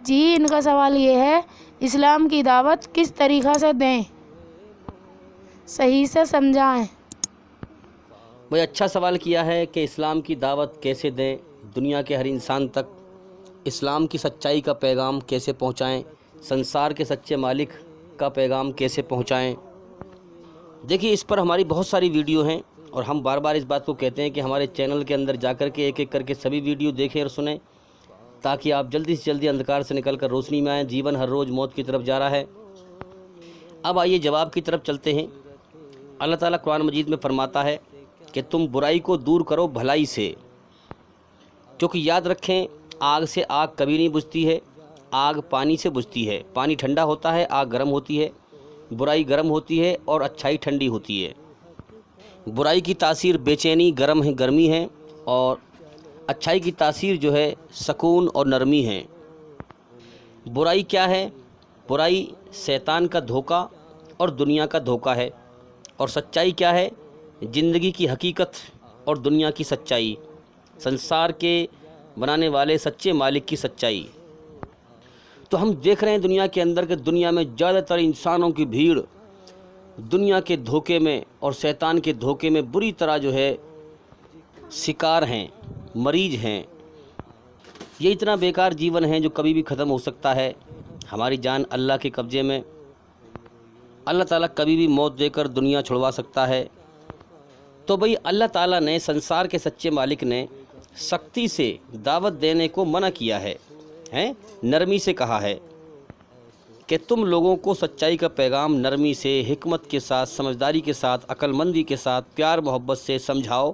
جی ان کا سوال یہ ہے اسلام کی دعوت کس طریقہ سے دیں، صحیح سے سمجھائیں۔ بھئی اچھا سوال کیا ہے کہ اسلام کی دعوت کیسے دیں، دنیا کے ہر انسان تک اسلام کی سچائی کا پیغام کیسے پہنچائیں، سنسار کے سچے مالک کا پیغام کیسے پہنچائیں۔ دیکھیے اس پر ہماری بہت ساری ویڈیو ہیں اور ہم بار بار اس بات کو کہتے ہیں کہ ہمارے چینل کے اندر جا کر کے ایک ایک کر کے سبھی ویڈیو دیکھیں اور سنیں، تاکہ آپ جلدی سے جلدی اندھکار سے نکل کر روشنی میں آئیں۔ جیون ہر روز موت کی طرف جا رہا ہے۔ اب آئیے جواب کی طرف چلتے ہیں۔ اللہ تعالیٰ قرآن مجید میں فرماتا ہے کہ تم برائی کو دور کرو بھلائی سے، کیونکہ یاد رکھیں آگ سے آگ کبھی نہیں بجھتی ہے، آگ پانی سے بجھتی ہے، پانی ٹھنڈا ہوتا ہے، آگ گرم ہوتی ہے، برائی گرم ہوتی ہے اور اچھائی ٹھنڈی ہوتی ہے۔ برائی کی تاثیر بے چینی، گرمی ہے، اور اچھائی کی تاثیر جو ہے سکون اور نرمی ہے۔ برائی کیا ہے؟ برائی شیطان کا دھوکہ اور دنیا کا دھوکہ ہے، اور سچائی کیا ہے؟ زندگی کی حقیقت اور دنیا کی سچائی، سنسار کے بنانے والے سچے مالک کی سچائی۔ تو ہم دیکھ رہے ہیں دنیا کے اندر کہ دنیا میں زیادہ تر انسانوں کی بھیڑ دنیا کے دھوکے میں اور شیطان کے دھوکے میں بری طرح جو ہے شکار ہیں، مریض ہیں۔ یہ اتنا بیکار جیون ہے جو کبھی بھی ختم ہو سکتا ہے۔ ہماری جان اللہ کے قبضے میں، اللہ تعالیٰ کبھی بھی موت دے کر دنیا چھڑوا سکتا ہے۔ تو بھئی اللہ تعالیٰ نے، سنسار کے سچے مالک نے سختی سے دعوت دینے کو منع کیا ہے، نرمی سے کہا ہے کہ تم لوگوں کو سچائی کا پیغام نرمی سے، حکمت کے ساتھ، سمجھداری کے ساتھ، عقل مندی کے ساتھ، پیار محبت سے سمجھاؤ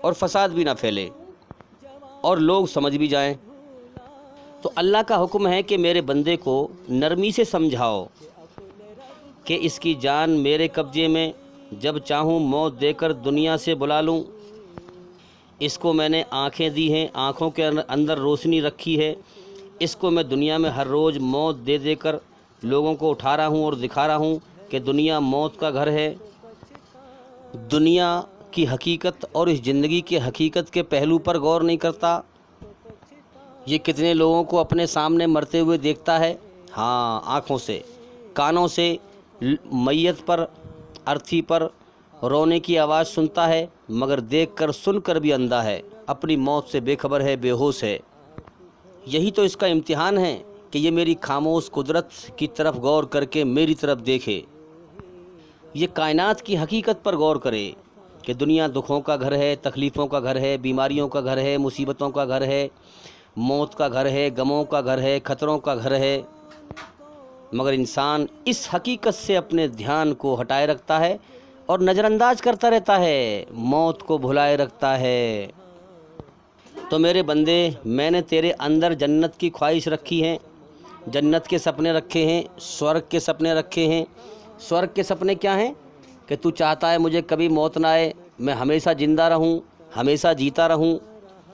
اور فساد بھی نہ پھیلے اور لوگ سمجھ بھی جائیں۔ تو اللہ کا حکم ہے کہ میرے بندے کو نرمی سے سمجھاؤ کہ اس کی جان میرے قبضے میں، جب چاہوں موت دے کر دنیا سے بلا لوں۔ اس کو میں نے آنکھیں دی ہیں، آنکھوں کے اندر روشنی رکھی ہے، اس کو میں دنیا میں ہر روز موت دے دے کر لوگوں کو اٹھا رہا ہوں اور دکھا رہا ہوں کہ دنیا موت کا گھر ہے۔ دنیا کی حقیقت اور اس زندگی کے حقیقت کے پہلو پر غور نہیں کرتا۔ یہ کتنے لوگوں کو اپنے سامنے مرتے ہوئے دیکھتا ہے، ہاں آنکھوں سے، کانوں سے میت پر، ارتھی پر رونے کی آواز سنتا ہے، مگر دیکھ کر سن کر بھی اندھا ہے، اپنی موت سے بے خبر ہے، بے ہوش ہے۔ یہی تو اس کا امتحان ہے کہ یہ میری خاموش قدرت کی طرف غور کر کے میری طرف دیکھے، یہ کائنات کی حقیقت پر غور کرے کہ دنیا دکھوں کا گھر ہے، تکلیفوں کا گھر ہے، بیماریوں کا گھر ہے، مصیبتوں کا گھر ہے، موت کا گھر ہے، غموں کا گھر ہے، خطروں کا گھر ہے۔ مگر انسان اس حقیقت سے اپنے دھیان کو ہٹائے رکھتا ہے اور نظر انداز کرتا رہتا ہے، موت کو بھلائے رکھتا ہے۔ تو میرے بندے، میں نے تیرے اندر جنت کی خواہش رکھی ہے، جنت کے سپنے رکھے ہیں، سورگ کے سپنے رکھے ہیں۔ سورگ کے سپنے کیا ہیں؟ کہ تو چاہتا ہے مجھے کبھی موت نہ آئے، میں ہمیشہ زندہ رہوں، ہمیشہ جیتا رہوں۔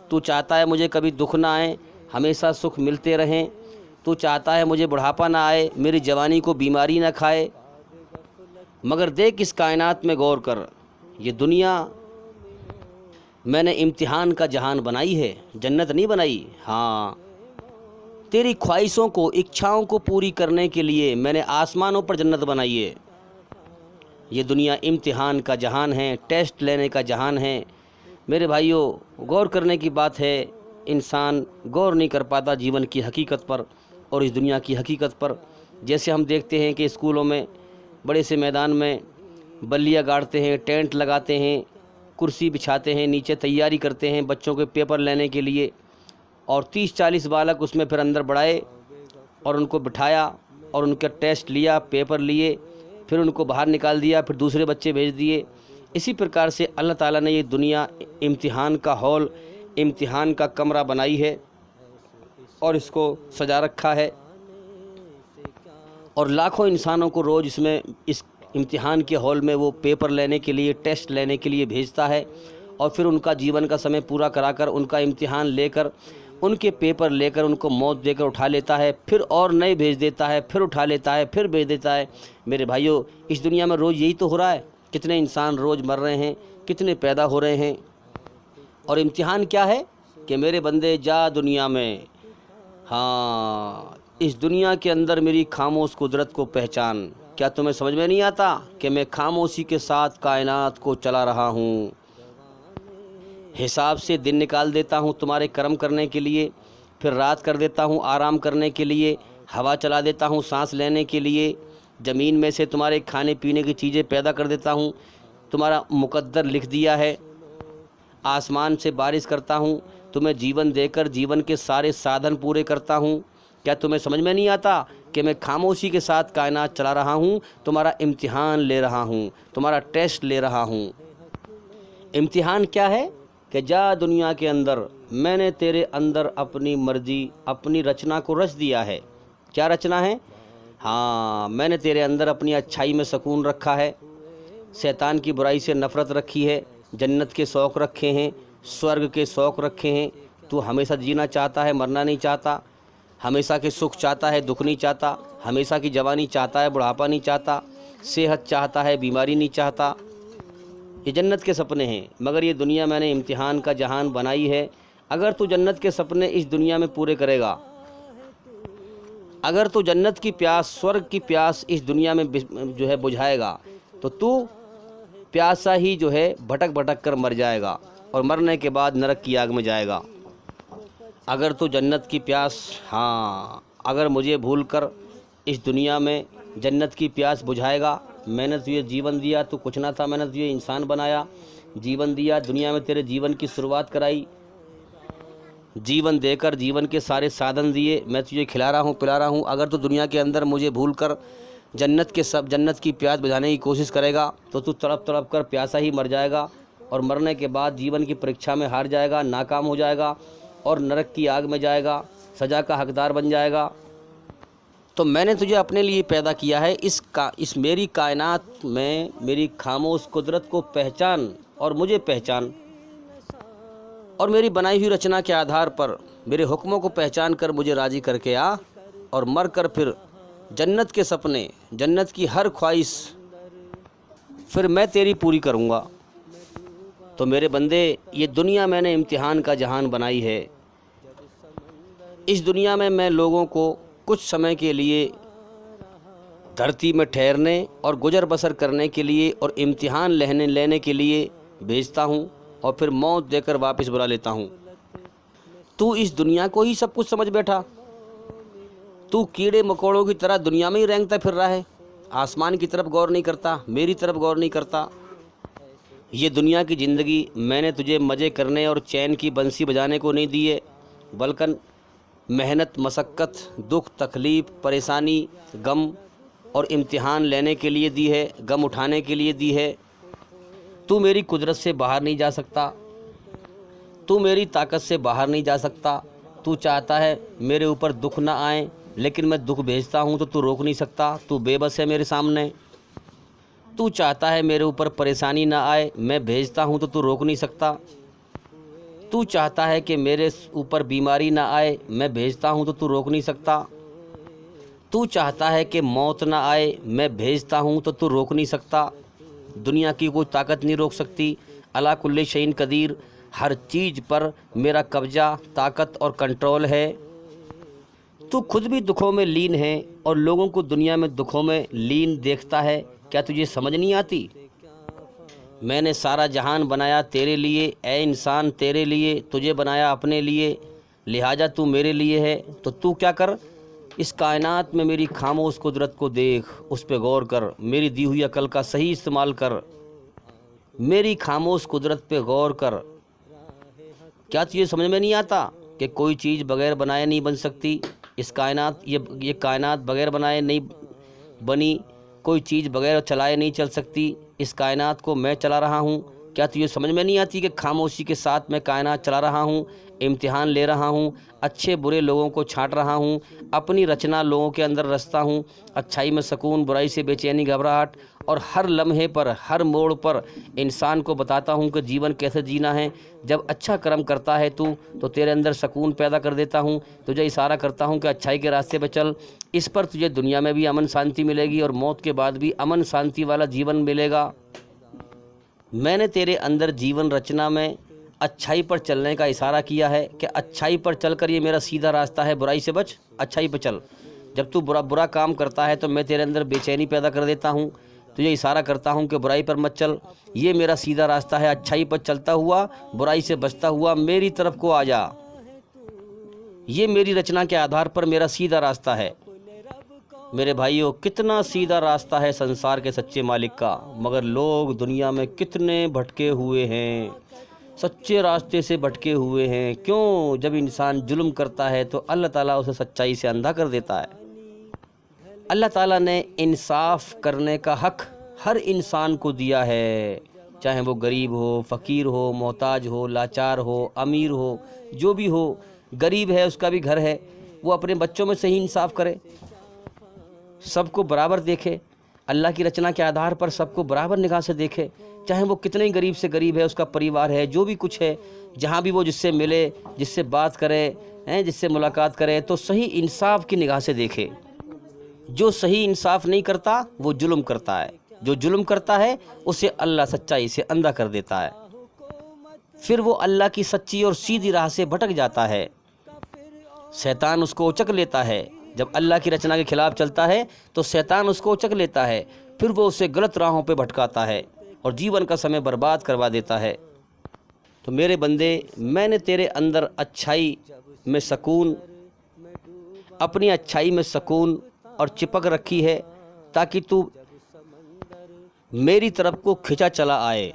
تو چاہتا ہے مجھے کبھی دکھ نہ آئے، ہمیشہ سکھ ملتے رہیں۔ تو چاہتا ہے مجھے بڑھاپا نہ آئے، میری جوانی کو بیماری نہ کھائے۔ مگر دیکھ اس کائنات میں غور کر، یہ دنیا میں نے امتحان کا جہان بنائی ہے، جنت نہیں بنائی۔ ہاں، تیری خواہشوں کو، اچھاؤں کو پوری کرنے کے لیے میں نے آسمانوں پر جنت بنائی ہے۔ یہ دنیا امتحان کا جہان ہے، ٹیسٹ لینے کا جہان ہے۔ میرے بھائیوں، غور کرنے کی بات ہے، انسان غور نہیں کر پاتا جیون کی حقیقت پر اور اس دنیا کی حقیقت پر۔ جیسے ہم دیکھتے ہیں کہ اسکولوں میں بڑے سے میدان میں بلیاں گاڑتے ہیں، ٹینٹ لگاتے ہیں، کرسی بچھاتے ہیں، نیچے تیاری کرتے ہیں بچوں کے پیپر لینے کے لیے، اور 30-40 بالک اس میں پھر اندر بڑھائے اور ان کو بٹھایا اور ان کا ٹیسٹ لیا، پیپر لیے، پھر ان کو باہر نکال دیا، پھر دوسرے بچے بھیج دیے۔ اسی پرکار سے اللہ تعالیٰ نے یہ دنیا امتحان کا ہال، امتحان کا کمرہ بنائی ہے اور اس کو سجا رکھا ہے، اور لاکھوں انسانوں کو روز اس میں، اس امتحان کے ہال میں وہ پیپر لینے کے لیے، ٹیسٹ لینے کے لیے بھیجتا ہے، اور پھر ان کا جیون کا سمے پورا کرا کر، ان کا امتحان لے کر، ان کے پیپر لے کر ان کو موت دے کر اٹھا لیتا ہے، پھر اور نئے بھیج دیتا ہے، پھر اٹھا لیتا ہے، پھر بھیج دیتا ہے۔ میرے بھائیوں، اس دنیا میں روز یہی تو ہو رہا ہے، کتنے انسان روز مر رہے ہیں، کتنے پیدا ہو رہے ہیں، اور امتحان کیا ہے کہ میرے بندے جا دنیا میں، ہاں اس دنیا کے اندر میری خاموش قدرت کو پہچان۔ کیا تمہیں سمجھ میں نہیں آتا کہ میں خاموشی کے ساتھ کائنات کو چلا رہا ہوں؟ حساب سے دن نکال دیتا ہوں تمہارے کرم کرنے کے لیے، پھر رات کر دیتا ہوں آرام کرنے کے لیے، ہوا چلا دیتا ہوں سانس لینے کے لیے، زمین میں سے تمہارے کھانے پینے کی چیزیں پیدا کر دیتا ہوں، تمہارا مقدر لکھ دیا ہے، آسمان سے بارش کرتا ہوں، تمہیں جیون دے کر جیون کے سارے سادھن پورے کرتا ہوں۔ کیا تمہیں سمجھ میں نہیں آتا کہ میں خاموشی کے ساتھ کائنات چلا رہا ہوں، تمہارا امتحان لے رہا ہوں، تمہارا ٹیسٹ لے رہا ہوں؟ امتحان کیا ہے؟ کہ جا دنیا کے اندر میں نے تیرے اندر اپنی مرضی، اپنی رچنا کو رچ دیا ہے۔ کیا رچنا ہے؟ ہاں، میں نے تیرے اندر اپنی اچھائی میں سکون رکھا ہے، شیطان کی برائی سے نفرت رکھی ہے، جنت کے شوق رکھے ہیں، سورگ کے شوق رکھے ہیں۔ تو ہمیشہ جینا چاہتا ہے، مرنا نہیں چاہتا، ہمیشہ کے سکھ چاہتا ہے، دکھ نہیں چاہتا، ہمیشہ کی جوانی چاہتا ہے، بڑھاپا نہیں چاہتا، صحت چاہتا ہے، بیماری نہیں چاہتا۔ یہ جنت کے سپنے ہیں، مگر یہ دنیا میں نے امتحان کا جہان بنائی ہے۔ اگر تو جنت کے سپنے اس دنیا میں پورے کرے گا، اگر تو جنت کی پیاس، سورگ کی پیاس اس دنیا میں جو ہے بجھائے گا، تو پیاسا ہی جو ہے بھٹک بھٹک کر مر جائے گا، اور مرنے کے بعد نرک کی آگ میں جائے گا۔ اگر تو جنت کی پیاس، ہاں، اگر مجھے بھول کر اس دنیا میں جنت کی پیاس بجھائے گا، میں نے تجھے جیون دیا، تو کچھ نہ تھا، میں نے تجھے انسان بنایا، جیون دیا، دنیا میں تیرے جیون کی شروعات کرائی، جیون دے کر جیون کے سارے سادھن دیے، میں تجھے کھلا رہا ہوں، پلا رہا ہوں۔ اگر تو دنیا کے اندر مجھے بھول کر جنت کی پیاس بجھانے کی کوشش کرے گا، تو تڑپ تڑپ کر پیاسا ہی مر جائے گا، اور مرنے کے بعد جیون کی پریکشا میں ہار جائے گا، ناکام ہو جائے گا، اور نرک کی آگ میں جائے گا، سزا کا حقدار بن جائے گا۔ تو میں نے تجھے اپنے لیے پیدا کیا ہے، اس میری کائنات میں میری خاموش قدرت کو پہچان اور مجھے پہچان، اور میری بنائی ہوئی رچنا کے آدھار پر میرے حکموں کو پہچان کر مجھے راضی کر کے آ، اور مر کر پھر جنت کے سپنے، جنت کی ہر خواہش پھر میں تیری پوری کروں گا۔ تو میرے بندے، یہ دنیا میں نے امتحان کا جہان بنائی ہے۔ اس دنیا میں لوگوں کو کچھ سمے کے لیے دھرتی میں ٹھہرنے اور گزر بسر کرنے کے لیے اور امتحان لینے کے لیے بھیجتا ہوں، اور پھر موت دے کر واپس بلا لیتا ہوں۔ تو اس دنیا کو ہی سب کچھ سمجھ بیٹھا، تو کیڑے مکوڑوں کی طرح دنیا میں ہی رینگتا پھر رہا ہے، آسمان کی طرف غور نہیں کرتا، میری طرف غور نہیں کرتا۔ یہ دنیا کی زندگی میں نے تجھے مزے کرنے اور چین کی بنسی بجانے کو نہیں دی ہے، بلکہ محنت، مشقت، دکھ، تکلیف، پریشانی، غم اور امتحان لینے کے لیے دی ہے، غم اٹھانے کے لیے دی ہے۔ تو میری قدرت سے باہر نہیں جا سکتا، تو میری طاقت سے باہر نہیں جا سکتا۔ تو چاہتا ہے میرے اوپر دکھ نہ آئے، لیکن میں دکھ بھیجتا ہوں تو روک نہیں سکتا، تو بے بس ہے میرے سامنے۔ تو چاہتا ہے میرے اوپر پریشانی نہ آئے، میں بھیجتا ہوں تو روک نہیں سکتا۔ تو چاہتا ہے کہ میرے اوپر بیماری نہ آئے، میں بھیجتا ہوں تو روک نہیں سکتا۔ تو چاہتا ہے کہ موت نہ آئے، میں بھیجتا ہوں تو روک نہیں سکتا۔ دنیا کی کوئی طاقت نہیں روک سکتی۔ علی کل شیء قدیر، ہر چیز پر میرا قبضہ، طاقت اور کنٹرول ہے۔ تو خود بھی دکھوں میں لین ہے اور لوگوں کو دنیا میں دکھوں میں لین دیکھتا ہے۔ کیا تجھے سمجھ نہیں آتی؟ میں نے سارا جہان بنایا تیرے لیے، اے انسان، تیرے لیے، تجھے بنایا اپنے لیے، لہٰذا تو میرے لیے ہے۔ تو کیا کر، اس کائنات میں میری خاموش قدرت کو دیکھ، اس پہ غور کر، میری دی ہوئی عقل کا صحیح استعمال کر، میری خاموش قدرت پہ غور کر۔ کیا تجھے سمجھ میں نہیں آتا کہ کوئی چیز بغیر بنائے نہیں بن سکتی؟ اس کائنات، یہ کائنات بغیر بنائے نہیں بنی، کوئی چیز بغیر چلائے نہیں چل سکتی۔ اس کائنات کو میں چلا رہا ہوں۔ کیا تجھے سمجھ میں نہیں آتی کہ خاموشی کے ساتھ میں کائنات چلا رہا ہوں، امتحان لے رہا ہوں، اچھے برے لوگوں کو چھانٹ رہا ہوں، اپنی رچنا لوگوں کے اندر رچتا ہوں، اچھائی میں سکون، برائی سے بے چینی، گھبراہٹ، اور ہر لمحے پر، ہر موڑ پر انسان کو بتاتا ہوں کہ جیون کیسے جینا ہے۔ جب اچھا کرم کرتا ہے تو تیرے اندر سکون پیدا کر دیتا ہوں، تجھے اشارہ کرتا ہوں کہ اچھائی کے راستے پہ چل، اس پر تجھے دنیا میں بھی امن شانتی ملے گی اور موت کے بعد بھی امن شانتی والا جیون ملے گا۔ میں نے تیرے اندر جیون رچنا میں اچھائی پر چلنے کا اشارہ کیا ہے کہ اچھائی پر چل کر، یہ میرا سیدھا راستہ ہے، برائی سے بچ، اچھائی پہ چل۔ جب تو برا کام کرتا ہے تو میں تیرے اندر بے چینی پیدا کر دیتا ہوں، تجھے اشارہ کرتا ہوں کہ برائی پر مت چل، یہ میرا سیدھا راستہ ہے، اچھائی پر چلتا ہوا برائی سے بچتا ہوا میری طرف کو آ جا، یہ میری رچنا کے آدھار پر میرا سیدھا راستہ ہے۔ میرے بھائیوں، کتنا سیدھا راستہ ہے سنسار کے سچے مالک کا، مگر لوگ دنیا میں کتنے بھٹکے ہوئے ہیں، سچے راستے سے بھٹکے ہوئے ہیں۔ کیوں؟ جب انسان ظلم کرتا ہے تو اللہ تعالیٰ اسے سچائی سے اندھا کر دیتا ہے۔ اللہ تعالیٰ نے انصاف کرنے کا حق ہر انسان کو دیا ہے، چاہے وہ غریب ہو، فقیر ہو، محتاج ہو، لاچار ہو، امیر ہو، جو بھی ہو۔ غریب ہے، اس کا بھی گھر ہے، وہ اپنے بچوں میں صحیح انصاف کرے، سب کو برابر دیکھے، اللہ کی رچنا کے آدھار پر سب کو برابر نگاہ سے دیکھے، چاہے وہ کتنے ہی غریب سے غریب ہے، اس کا پریوار ہے، جو بھی کچھ ہے، جہاں بھی وہ جس سے ملے، جس سے بات کرے، جس سے ملاقات کرے، تو صحیح انصاف کی نگاہ سے دیکھے۔ جو صحیح انصاف نہیں کرتا وہ ظلم کرتا ہے، جو ظلم کرتا ہے اسے اللہ سچائی سے اندھا کر دیتا ہے، پھر وہ اللہ کی سچی اور سیدھی راہ سے بھٹک جاتا ہے، شیطان اس کو اچک لیتا ہے۔ جب اللہ کی رچنا کے خلاف چلتا ہے تو شیطان اس کو اچک لیتا ہے، پھر وہ اسے غلط راہوں پہ بھٹکاتا ہے اور جیون کا سمے برباد کروا دیتا ہے۔ تو میرے بندے، میں نے تیرے اندر اچھائی میں سکون، اپنی اچھائی میں سکون اور چپک رکھی ہے تاکہ تو میری طرف کو کھنچا چلا آئے۔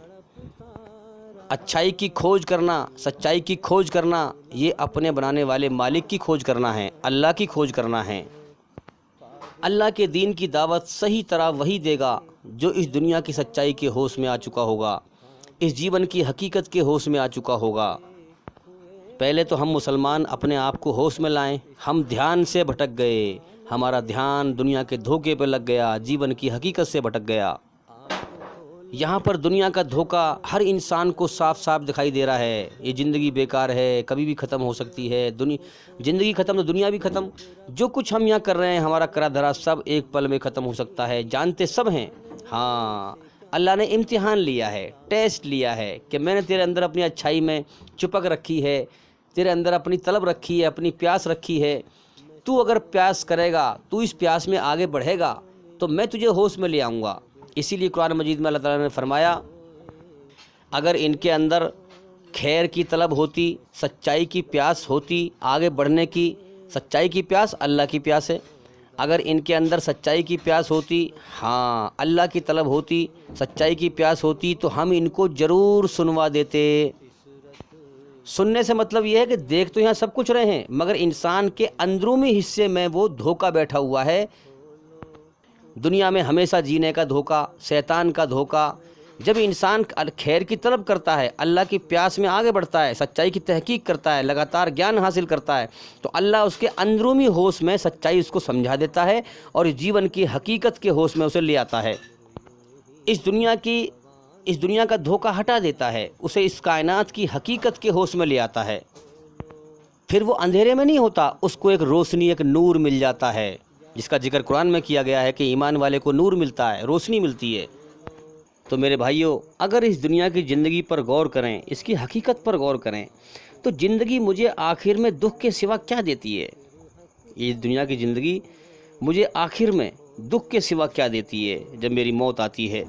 اچھائی کی کھوج کرنا، سچائی کی کھوج کرنا، یہ اپنے بنانے والے مالک کی کھوج کرنا ہے، اللہ کی کھوج کرنا ہے۔ اللہ کے دین کی دعوت صحیح طرح وہی دے گا جو اس دنیا کی سچائی کے ہوش میں آ چکا ہوگا، اس جیون کی حقیقت کے ہوش میں آ چکا ہوگا۔ پہلے تو ہم مسلمان اپنے آپ کو ہوش میں لائیں۔ ہم دھیان سے بھٹک گئے، ہمارا دھیان دنیا کے دھوکے پہ لگ گیا، جیون کی حقیقت سے بھٹک گیا۔ یہاں پر دنیا کا دھوکہ ہر انسان کو صاف صاف دکھائی دے رہا ہے۔ یہ زندگی بیکار ہے، کبھی بھی ختم ہو سکتی ہے، زندگی ختم تو دنیا بھی ختم۔ جو کچھ ہم یہاں کر رہے ہیں، ہمارا کرا دھرا سب ایک پل میں ختم ہو سکتا ہے، جانتے سب ہیں۔ ہاں، اللہ نے امتحان لیا ہے، ٹیسٹ لیا ہے کہ میں نے تیرے اندر اپنی اچھائی میں چپک رکھی ہے، تیرے اندر اپنی طلب رکھی ہے، اپنی پیاس رکھی ہے۔ تو اگر پیاس کرے گا، تو اس پیاس میں آگے بڑھے گا تو میں تجھے ہوش میں لے آؤں گا۔ اسی لیے قرآن مجید میں اللہ تعالیٰ نے فرمایا، اگر ان کے اندر خیر کی طلب ہوتی، سچائی کی پیاس ہوتی، آگے بڑھنے کی، سچائی کی پیاس اللہ کی پیاس ہے، اگر ان کے اندر سچائی کی پیاس ہوتی، ہاں اللہ کی طلب ہوتی، سچائی کی پیاس ہوتی، تو ہم ان کو ضرور سنوا دیتے۔ سننے سے مطلب یہ ہے کہ دیکھ تو یہاں سب کچھ رہے ہیں، مگر انسان کے اندرونی حصے میں وہ دھوکہ بیٹھا ہوا ہے، دنیا میں ہمیشہ جینے کا دھوکہ، شیطان کا دھوکہ۔ جب انسان خیر کی طلب کرتا ہے، اللہ کی پیاس میں آگے بڑھتا ہے، سچائی کی تحقیق کرتا ہے، لگاتار گیان حاصل کرتا ہے، تو اللہ اس کے اندرونی ہوش میں سچائی اس کو سمجھا دیتا ہے اور اس جیون کی حقیقت کے ہوش میں اسے لے آتا ہے، اس دنیا کا دھوکہ ہٹا دیتا ہے، اسے اس کائنات کی حقیقت کے ہوش میں لے آتا ہے۔ پھر وہ اندھیرے میں نہیں ہوتا، اس کو ایک روشنی، ایک نور مل جاتا ہے، جس کا ذکر قرآن میں کیا گیا ہے کہ ایمان والے کو نور ملتا ہے، روشنی ملتی ہے۔ تو میرے بھائیوں، اگر اس دنیا کی زندگی پر غور کریں، اس کی حقیقت پر غور کریں، تو زندگی مجھے آخر میں دکھ کے سوا کیا دیتی ہے؟ یہ دنیا کی زندگی مجھے آخر میں دکھ کے سوا کیا دیتی ہے؟ جب میری موت آتی ہے،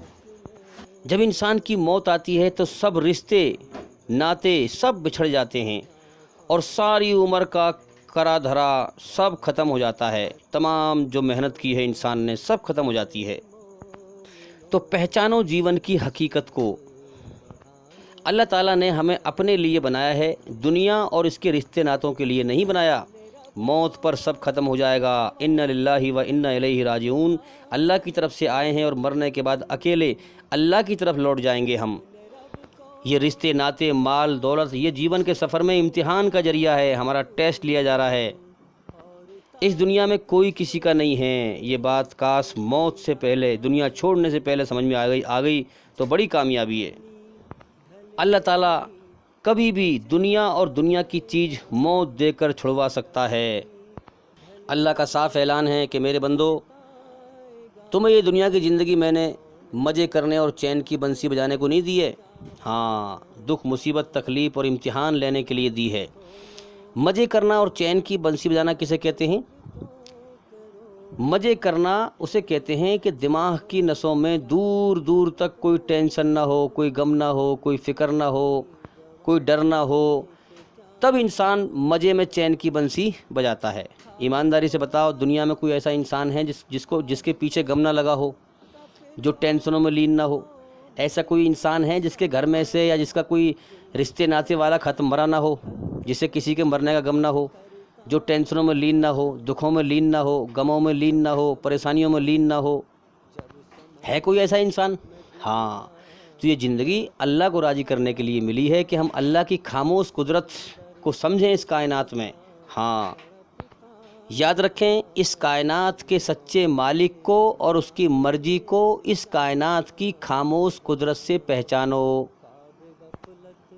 جب انسان کی موت آتی ہے تو سب رشتے ناتے سب بچھڑ جاتے ہیں اور ساری عمر کا کرا دھرا سب ختم ہو جاتا ہے، تمام جو محنت کی ہے انسان نے سب ختم ہو جاتی ہے۔ تو پہچانو جیون کی حقیقت کو۔ اللہ تعالیٰ نے ہمیں اپنے لیے بنایا ہے، دنیا اور اس کے رشتے ناتوں کے لیے نہیں بنایا۔ موت پر سب ختم ہو جائے گا، انا للہ و انا الیہ راجعون، اللہ کی طرف سے آئے ہیں اور مرنے کے بعد اکیلے اللہ کی طرف لوٹ جائیں گے ہم۔ یہ رشتے ناتے، مال دولت، یہ جیون کے سفر میں امتحان کا ذریعہ ہے، ہمارا ٹیسٹ لیا جا رہا ہے۔ اس دنیا میں کوئی کسی کا نہیں ہے، یہ بات کاش موت سے پہلے، دنیا چھوڑنے سے پہلے سمجھ میں آ گئی تو بڑی کامیابی ہے۔ اللہ تعالیٰ کبھی بھی دنیا اور دنیا کی چیز موت دے کر چھڑوا سکتا ہے۔ اللہ کا صاف اعلان ہے کہ میرے بندو، تمہیں یہ دنیا کی زندگی میں نے مزے کرنے اور چین کی بنسی بجانے کو نہیں دی ہے، ہاں دکھ مصیبت تکلیف اور امتحان لینے کے لیے دی ہے۔ مزے کرنا اور چین کی بنسی بجانا کسے کہتے ہیں؟ مزے کرنا اسے کہتے ہیں کہ دماغ کی نسوں میں دور دور تک کوئی ٹینشن نہ ہو، کوئی غم نہ ہو، کوئی فکر نہ ہو، کوئی ڈر نہ ہو، تب انسان مزے میں چین کی بنسی بجاتا ہے۔ ایمانداری سے بتاؤ، دنیا میں کوئی ایسا انسان ہے جس کے پیچھے غم نہ لگا ہو، جو ٹینشنوں میں لین نہ ہو؟ ایسا کوئی انسان ہے جس کے گھر میں سے یا جس کا کوئی رشتے ناطے والا ختم مرا نہ ہو، جسے کسی کے مرنے کا غم نہ ہو، جو ٹینشنوں میں لین نہ ہو، دکھوں میں لین نہ ہو، غموں میں لین نہ ہو، پریشانیوں میں لین نہ ہو؟ ہے کوئی ایسا انسان؟ ہاں، تو یہ زندگی اللہ کو راضی کرنے کے لیے ملی ہے کہ ہم اللہ کی خاموش قدرت کو سمجھیں اس کائنات میں۔ ہاں، یاد رکھیں، اس کائنات کے سچے مالک کو اور اس کی مرضی کو اس کائنات کی خاموش قدرت سے پہچانو۔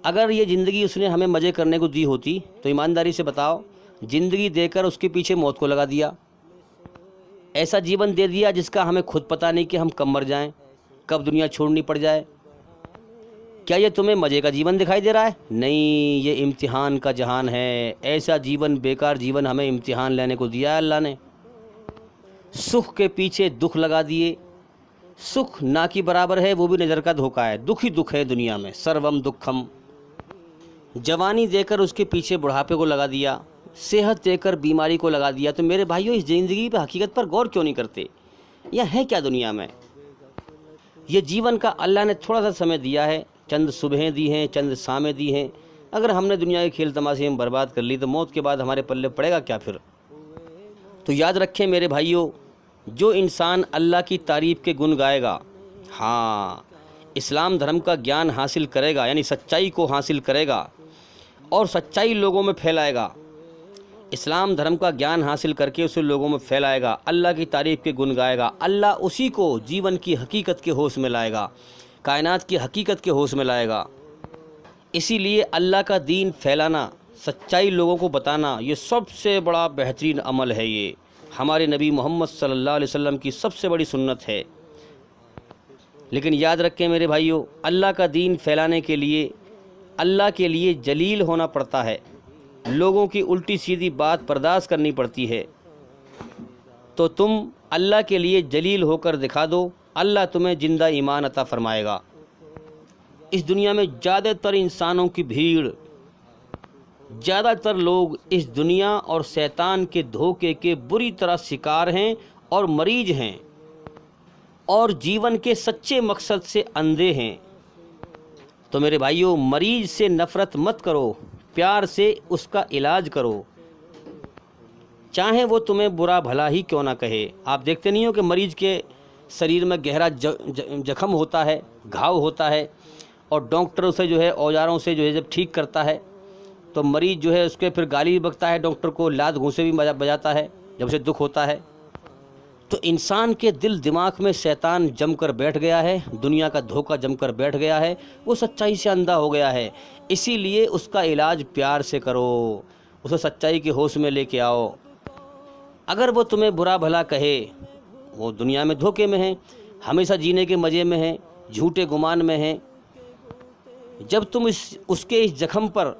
اگر یہ زندگی اس نے ہمیں مزے کرنے کو دی ہوتی تو ایمانداری سے بتاؤ، زندگی دے کر اس کے پیچھے موت کو لگا دیا، ایسا جیون دے دیا جس کا ہمیں خود پتہ نہیں کہ ہم کب مر جائیں، کب دنیا چھوڑنی پڑ جائے۔ کیا یہ تمہیں مزے کا جیون دکھائی دے رہا ہے؟ نہیں، یہ امتحان کا جہان ہے۔ ایسا جیون، بیکار جیون ہمیں امتحان لینے کو دیا ہے اللہ نے۔ سکھ کے پیچھے دکھ لگا دیے۔ سکھ نہ کی برابر ہے، وہ بھی نظر کا دھوکہ ہے۔ دکھ ہی دکھ ہے دنیا میں، سروم دکھم۔ جوانی دے کر اس کے پیچھے بڑھاپے کو لگا دیا، صحت دے کر بیماری کو لگا دیا۔ تو میرے بھائیوں، اس زندگی پہ حقیقت پر غور کیوں نہیں کرتے؟ یہ ہے کیا دنیا میں؟ یہ جیون کا اللہ نے تھوڑا سا سمے دیا ہے، چند صبحیں دی ہیں، چند شامیں دی ہیں۔ اگر ہم نے دنیا کے کھیل تماشے میں برباد کر لی تو موت کے بعد ہمارے پلے پڑے گا کیا پھر؟ تو یاد رکھیں میرے بھائیوں، جو انسان اللہ کی تعریف کے گن گائے گا، ہاں، اسلام دھرم کا گیان حاصل کرے گا، یعنی سچائی کو حاصل کرے گا اور سچائی لوگوں میں پھیلائے گا، اسلام دھرم کا گیان حاصل کر کے اسے لوگوں میں پھیلائے گا، اللہ کی تعریف کے گن گائے گا، اللہ اسی کو جیون کی حقیقت کے ہوش میں لائے گا، کائنات کی حقیقت کے ہوش میں لائے گا۔ اسی لیے اللہ کا دین پھیلانا، سچائی لوگوں کو بتانا، یہ سب سے بڑا بہترین عمل ہے۔ یہ ہمارے نبی محمد صلی اللہ علیہ وسلم کی سب سے بڑی سنت ہے۔ لیکن یاد رکھیں میرے بھائیوں، اللہ کا دین پھیلانے کے لیے اللہ کے لیے جلیل ہونا پڑتا ہے، لوگوں کی الٹی سیدھی بات برداشت کرنی پڑتی ہے۔ تو تم اللہ کے لیے جلیل ہو کر دکھا دو، اللہ تمہیں زندہ ایمان عطا فرمائے گا۔ اس دنیا میں زیادہ تر انسانوں کی بھیڑ، زیادہ تر لوگ اس دنیا اور شیطان کے دھوکے کے بری طرح شکار ہیں اور مریض ہیں، اور جیون کے سچے مقصد سے اندھے ہیں۔ تو میرے بھائیوں، مریض سے نفرت مت کرو، پیار سے اس کا علاج کرو، چاہے وہ تمہیں برا بھلا ہی کیوں نہ کہے۔ آپ دیکھتے نہیں ہو کہ مریض کے شریر میں گہرا زخم ہوتا ہے، گھاؤ ہوتا ہے، اور ڈاکٹر اسے جو ہے اوزاروں سے جو ہے جب ٹھیک کرتا ہے تو مریض جو ہے اس کے پھر گالی بکتا ہے، ڈاکٹر کو لات گھونسے بھی بجاتا ہے جب اسے دکھ ہوتا ہے۔ تو انسان کے دل دماغ میں شیطان جم کر بیٹھ گیا ہے، دنیا کا دھوکہ جم کر بیٹھ گیا ہے، وہ سچائی سے اندھا ہو گیا ہے۔ اسی لیے اس کا علاج پیار سے کرو، اسے سچائی کے ہوش میں لے کے آؤ۔ اگر وہ تمہیں برا بھلا کہے، وہ دنیا میں دھوکے میں ہیں، ہمیشہ جینے کے مزے میں ہیں، جھوٹے گمان میں ہیں۔ جب تم اس کے اس زخم پر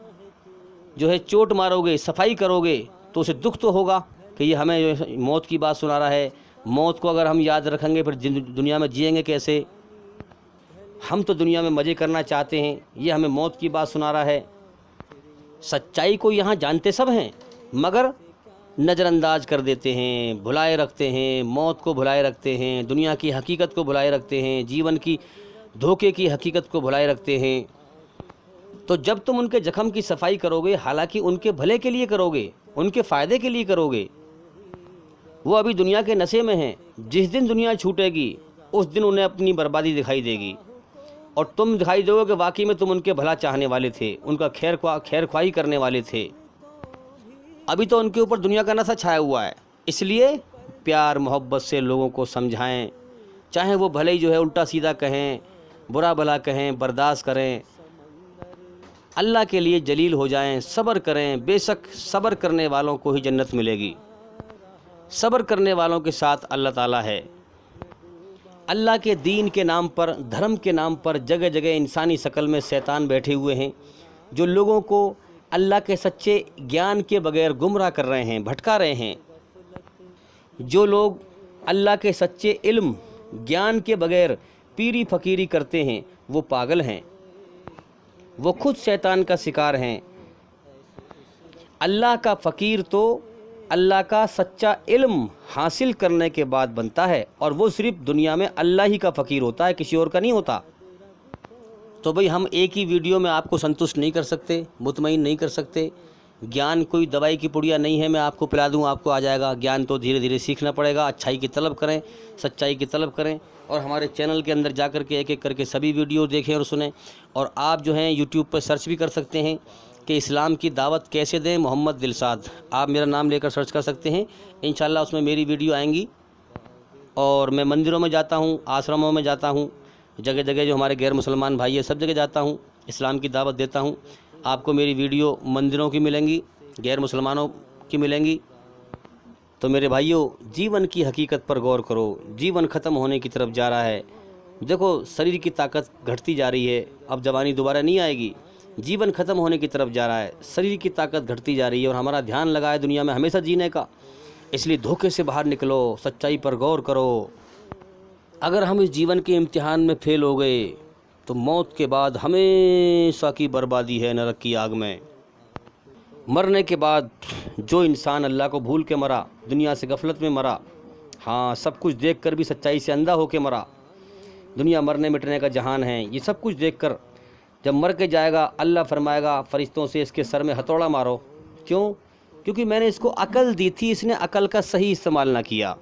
جو ہے چوٹ مارو گے، صفائی کرو گے، تو اسے دکھ تو ہوگا کہ یہ ہمیں جو ہے موت کی بات سنا رہا ہے۔ موت کو اگر ہم یاد رکھیں گے پھر دنیا میں جئیں گے کیسے؟ ہم تو دنیا میں مزے کرنا چاہتے ہیں، یہ ہمیں موت کی بات سنا رہا ہے۔ سچائی کو یہاں جانتے سب ہیں، مگر نظر انداز کر دیتے ہیں، بھلائے رکھتے ہیں، موت کو بھلائے رکھتے ہیں، دنیا کی حقیقت کو بھلائے رکھتے ہیں، جیون کی دھوکے کی حقیقت کو بھلائے رکھتے ہیں۔ تو جب تم ان کے زخم کی صفائی کرو گے، حالانکہ ان کے بھلے کے لیے کرو گے، ان کے فائدے کے لیے کرو گے، وہ ابھی دنیا کے نشے میں ہیں، جس دن دنیا چھوٹے گی اس دن انہیں اپنی بربادی دکھائی دے گی، اور تم دکھائی دو گے کہ واقعی میں تم ان کے بھلا چاہنے والے تھے، ان کا خیر خواہی کرنے والے تھے۔ ابھی تو ان کے اوپر دنیا کا نشہ چھایا ہوا ہے۔ اس لیے پیار محبت سے لوگوں کو سمجھائیں، چاہے وہ بھلے ہی جو ہے الٹا سیدھا کہیں، برا بھلا کہیں، برداشت کریں، اللہ کے لیے جلیل ہو جائیں، صبر کریں۔ بے شک صبر کرنے والوں کو ہی جنت ملے گی، صبر کرنے والوں کے ساتھ اللہ تعالیٰ ہے۔ اللہ کے دین کے نام پر، دھرم کے نام پر جگہ جگہ انسانی شکل میں شیطان بیٹھے ہوئے ہیں، جو لوگوں کو اللہ کے سچے گیان کے بغیر گمراہ کر رہے ہیں، بھٹکا رہے ہیں۔ جو لوگ اللہ کے سچے علم گیان کے بغیر پیری فقیری کرتے ہیں وہ پاگل ہیں، وہ خود شیطان کا شکار ہیں۔ اللہ کا فقیر تو اللہ کا سچا علم حاصل کرنے کے بعد بنتا ہے، اور وہ صرف دنیا میں اللہ ہی کا فقیر ہوتا ہے، کسی اور کا نہیں ہوتا۔ تو بھئی ہم ایک ہی ویڈیو میں آپ کو سنتشٹ نہیں کر سکتے، مطمئن نہیں کر سکتے۔ گیان کوئی دوائی کی پڑیا نہیں ہے، میں آپ کو پلا دوں آپ کو آ جائے گا۔ گیان تو دھیرے دھیرے سیکھنا پڑے گا۔ اچھائی کی طلب کریں، سچائی کی طلب کریں، اور ہمارے چینل کے اندر جا کر کے ایک ایک کر کے سبھی ویڈیو دیکھیں اور سنیں۔ اور آپ جو ہیں یوٹیوب پر سرچ بھی کر سکتے ہیں کہ اسلام کی دعوت کیسے دیں محمد دلشاد، آپ میرا نام لے کر سرچ کر سکتے ہیں، انشاءاللہ اس میں میری ویڈیو آئیں گی۔ اور میں مندروں میں جاتا ہوں، آشرموں میں جاتا ہوں، جگہ جگہ جو ہمارے غیر مسلمان بھائی ہیں سب جگہ جاتا ہوں، اسلام کی دعوت دیتا ہوں۔ آپ کو میری ویڈیو مندروں کی ملیں گی، غیر مسلمانوں کی ملیں گی۔ تو میرے بھائیوں، جیون کی حقیقت پر غور کرو، جیون ختم ہونے کی طرف جا رہا ہے۔ دیکھو شریر کی طاقت گھٹتی جا رہی ہے، اب جوانی دوبارہ نہیں آئے گی، جیون ختم ہونے کی طرف جا رہا ہے، شریر کی طاقت گھٹتی جا رہی ہے، اور ہمارا دھیان لگا ہے دنیا میں ہمیشہ جینے کا۔ اس لیے دھوکے سے باہر نکلو، سچائی پر غور کرو۔ اگر ہم اس جیون کے امتحان میں فیل ہو گئے تو موت کے بعد ہمیشہ کی بربادی ہے نرک کی آگ میں۔ مرنے کے بعد جو انسان اللہ کو بھول کے مرا، دنیا سے غفلت میں مرا، ہاں سب کچھ دیکھ کر بھی سچائی سے اندھا ہو کے مرا، دنیا مرنے مٹنے کا جہان ہے، یہ سب کچھ دیکھ کر جب مر کے جائے گا اللہ فرمائے گا فرشتوں سے اس کے سر میں ہتھوڑا مارو۔ کیوں؟ کیونکہ میں نے اس کو عقل دی تھی، اس نے عقل کا صحیح استعمال نہ کیا۔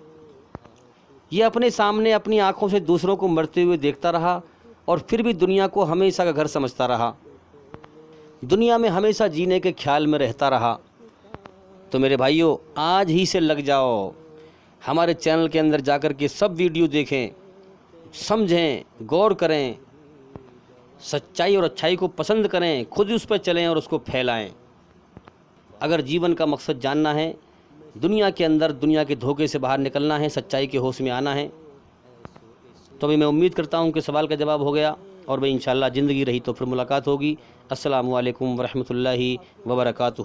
یہ اپنے سامنے اپنی آنکھوں سے دوسروں کو مرتے ہوئے دیکھتا رہا، اور پھر بھی دنیا کو ہمیشہ کا گھر سمجھتا رہا، دنیا میں ہمیشہ جینے کے خیال میں رہتا رہا۔ تو میرے بھائیوں، آج ہی سے لگ جاؤ، ہمارے چینل کے اندر جا کر کے سب ویڈیو دیکھیں، سمجھیں، غور کریں، سچائی اور اچھائی کو پسند کریں، خود اس پہ چلیں اور اس کو پھیلائیں۔ اگر جیون کا مقصد جاننا ہے، دنیا کے اندر دنیا کے دھوکے سے باہر نکلنا ہے، سچائی کے ہوش میں آنا ہے، تو میں امید کرتا ہوں کہ سوال کا جواب ہو گیا، اور انشاءاللہ زندگی رہی تو پھر ملاقات ہوگی۔ السلام علیکم ورحمۃ اللہ وبرکاتہ۔